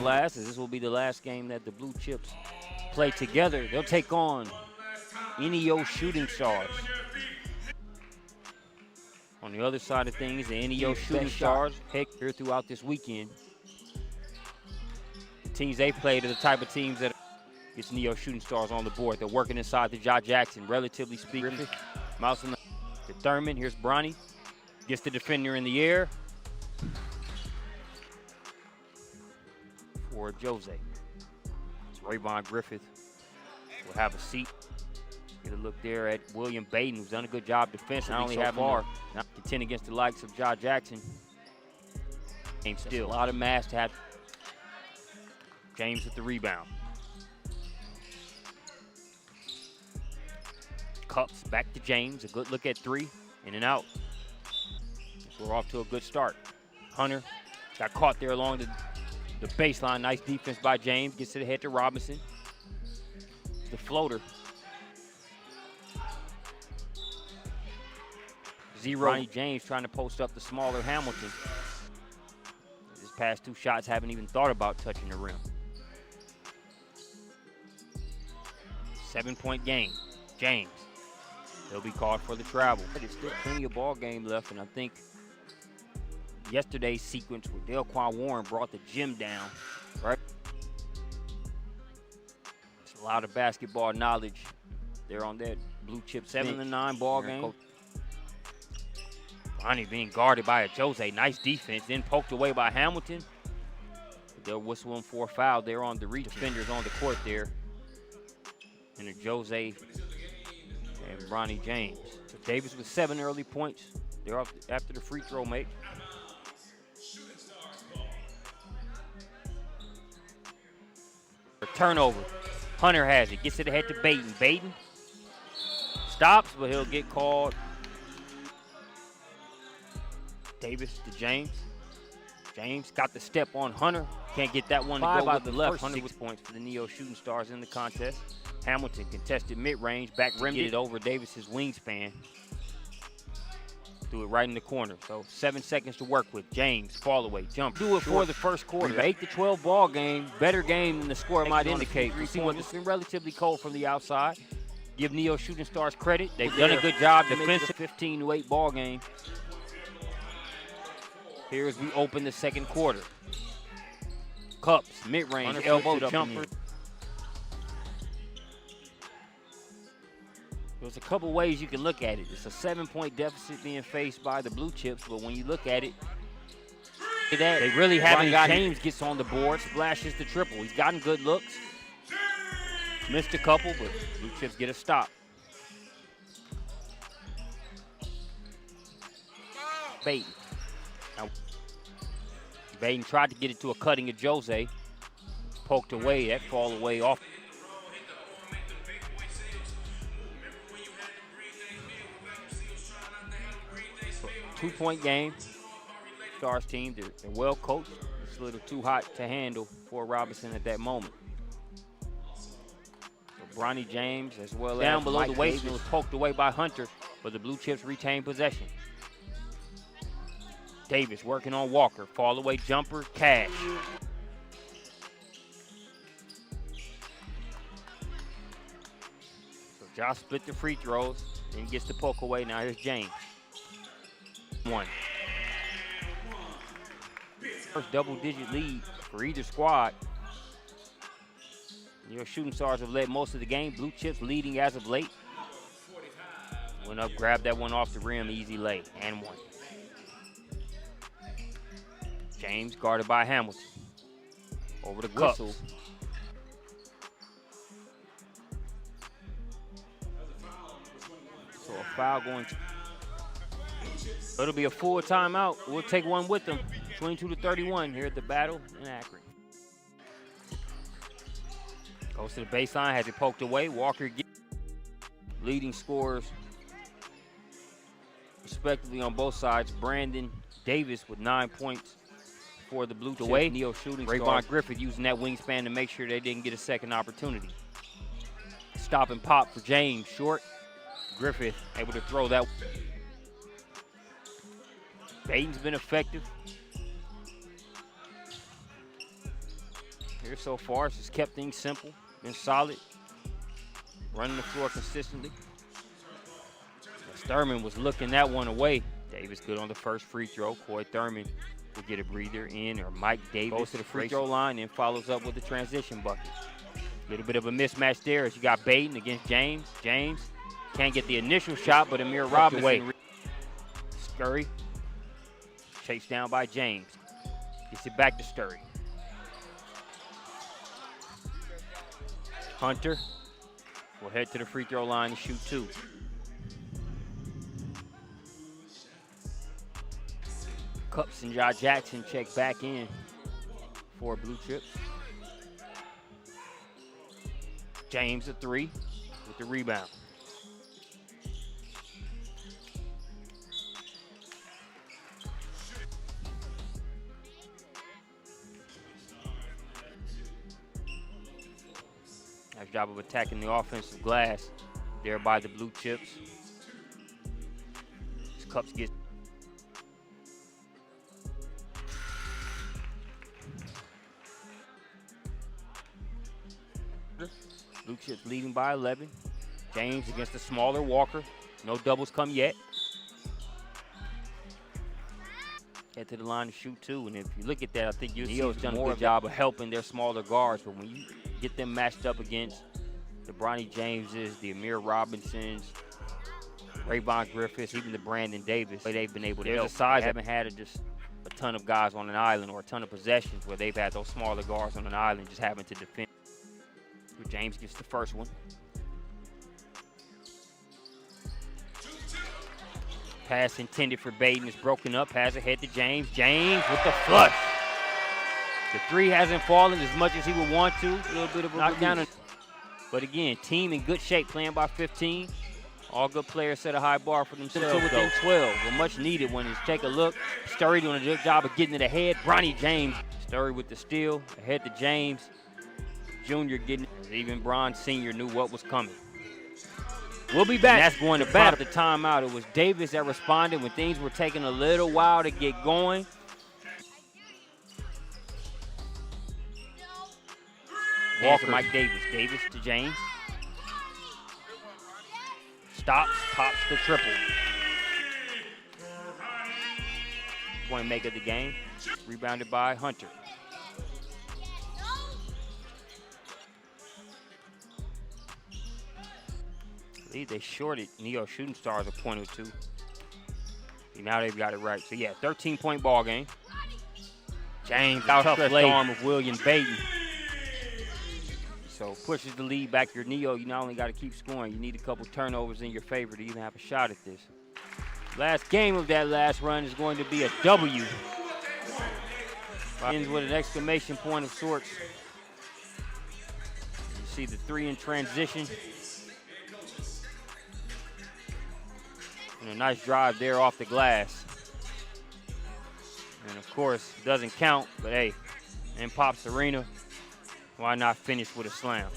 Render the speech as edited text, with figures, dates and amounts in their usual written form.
last, as this will be the last game that the Blue Chips play together. They'll take on NEO Shooting Stars. On the other side of things, the NEO Shooting Stars head here throughout this weekend. The teams they played are the type of teams that gets NEO Shooting Stars on the board. They're working inside the Josh Jackson, relatively speaking. Mouse in the Thurman. Here's Bronny. Gets the defender in the air. For Jose. It's Rayvon Griffith. Will have a seat. Get a look there at William Baden, who's done a good job defensively Not only so far. Now contend against the likes of Josh Jackson. James still a lot of mass to have. James with the rebound. Cups back to James. A good look at three. In and out. We're off to a good start. Hunter got caught there along the baseline. Nice defense by James. Gets to the head to Robinson. The floater. Bronny James trying to post up the smaller Hamilton. His past two shots haven't even thought about touching the rim. 7-point game. James. He'll be called for the travel. There's still plenty of ball game left, and I think yesterday's sequence with Delquan Warren brought the gym down, right? It's a lot of basketball knowledge there on that Blue Chip 7-9 ball game. Bronny being guarded by a Jose. Nice defense, then poked away by Hamilton. They'll whistle him for a foul there on the reach. Defenders on the court there. And a Jose and Bronny James. So Davis with 7 early points. They're off after the free throw make. A turnover. Hunter has it. Gets it ahead to Baden. Baden stops, but he'll get called. Davis to James. James got the step on Hunter. Can't get that one to go by the left. 6 points for the NEO Shooting Stars in the contest. Hamilton contested mid-range, back rimmed it over Davis's wingspan. Threw it right in the corner. So 7 seconds to work with. James, fall away, jump. Do it for the first quarter. 8-12 ball game. Better game than the score might indicate. We see what's been relatively cold from the outside. Give NEO Shooting Stars credit. They've done a good job defensive. 15-8 ball game. Here as we open the second quarter. Cups, mid-range, elbow jumper. There's a couple ways you can look at it. It's a 7-point deficit being faced by the Blue Chips, but when you look at it, they really haven't gotten. James gets on the board, splashes the triple. He's gotten good looks. Missed a couple, but Blue Chips get a stop. Baden. Now, Baden tried to get it to a cutting of Jose. Poked away, that fall away off. Two-point game. Stars team, they're well coached. It's a little too hot to handle for Robinson at that moment. So Bronny James as well down below the waist was poked away by Hunter, but the Blue Chips retain possession. Davis working on Walker. Fall away jumper, cash. So Josh split the free throws and gets the poke away. Now here's James. One. First double-digit lead for either squad. Your Shooting Stars have led most of the game. Blue Chips leading as of late. Went up, grabbed that one off the rim, easy lay, and one. James guarded by Hamilton. Over the whistle. So a foul going to. It'll be a full timeout. We'll take one with them. 22-31 here at the battle in Akron. Goes to the baseline, has it poked away. Walker leading scorers respectively on both sides. Brandon Davis with 9 points for the Blue Chips. NEO Shooting Stars. Rayvon Griffith using that wingspan to make sure they didn't get a second opportunity. Stop and pop for James, short. Griffith able to throw that. Baden's been effective. here so far. It's just kept things simple, been solid, running the floor consistently. Thurman was looking that one away. Davis good on the first free throw. Coy Thurman will get a breather in, or Mike Davis goes to the free throw line and follows up with the transition bucket. A little bit of a mismatch there as you got Baden against James. James can't get the initial shot, but Amir Robinson. Scurry chased down by James. Gets it back to Scurry. Hunter will head to the free throw line and shoot 2. Cups and Ja Jackson check back in for Blue Chips. James a 3 with the rebound. Nice job of attacking the offensive glass there by the Blue Chips. Cups gets Blue Chips leading by 11. James against the smaller Walker. No doubles come yet. Head to the line to shoot 2. And if you look at that, I think Neo's done a good job of helping their smaller guards. But when you get them matched up against the Bronny Jameses, the Amir Robinsons, Rayvon Griffiths, even the Brandon Davis, they've been able to help. Size haven't had just a ton of guys on an island or a ton of possessions where they've had those smaller guards on an island just having to defend. James gets the first one. Pass intended for Baden is broken up. Pass ahead to James. James with the flush. The 3 hasn't fallen as much as he would want to. A little bit of a knockdown. But again, team in good shape, playing by 15. All good players set a high bar for themselves. Within 12. Well, much needed when you take a look. Sturry doing a good job of getting it ahead. Bronny James. Sturry with the steal. Ahead to James. Junior getting it. Even Bron Sr. knew what was coming. We'll be back. And that's going to bat the timeout. It was Davis that responded when things were taking a little while to get going. Walker, Mike Davis. Davis to James. Stops, pops the triple. Point make of the game. Rebounded by Hunter. They shorted Neo Shooting Stars a point or 2. Now they've got it right. So yeah, 13-point ball game. James outstretched arm of William Baden. So pushes the lead back. Your Neo, you not only got to keep scoring, you need a couple turnovers in your favor to even have a shot at this. Last game of that last run is going to be a W. Ends with an exclamation point of sorts. You see the 3 in transition. And a nice drive there off the glass. And of course, doesn't count, but hey, in Pop's Arena, why not finish with a slam?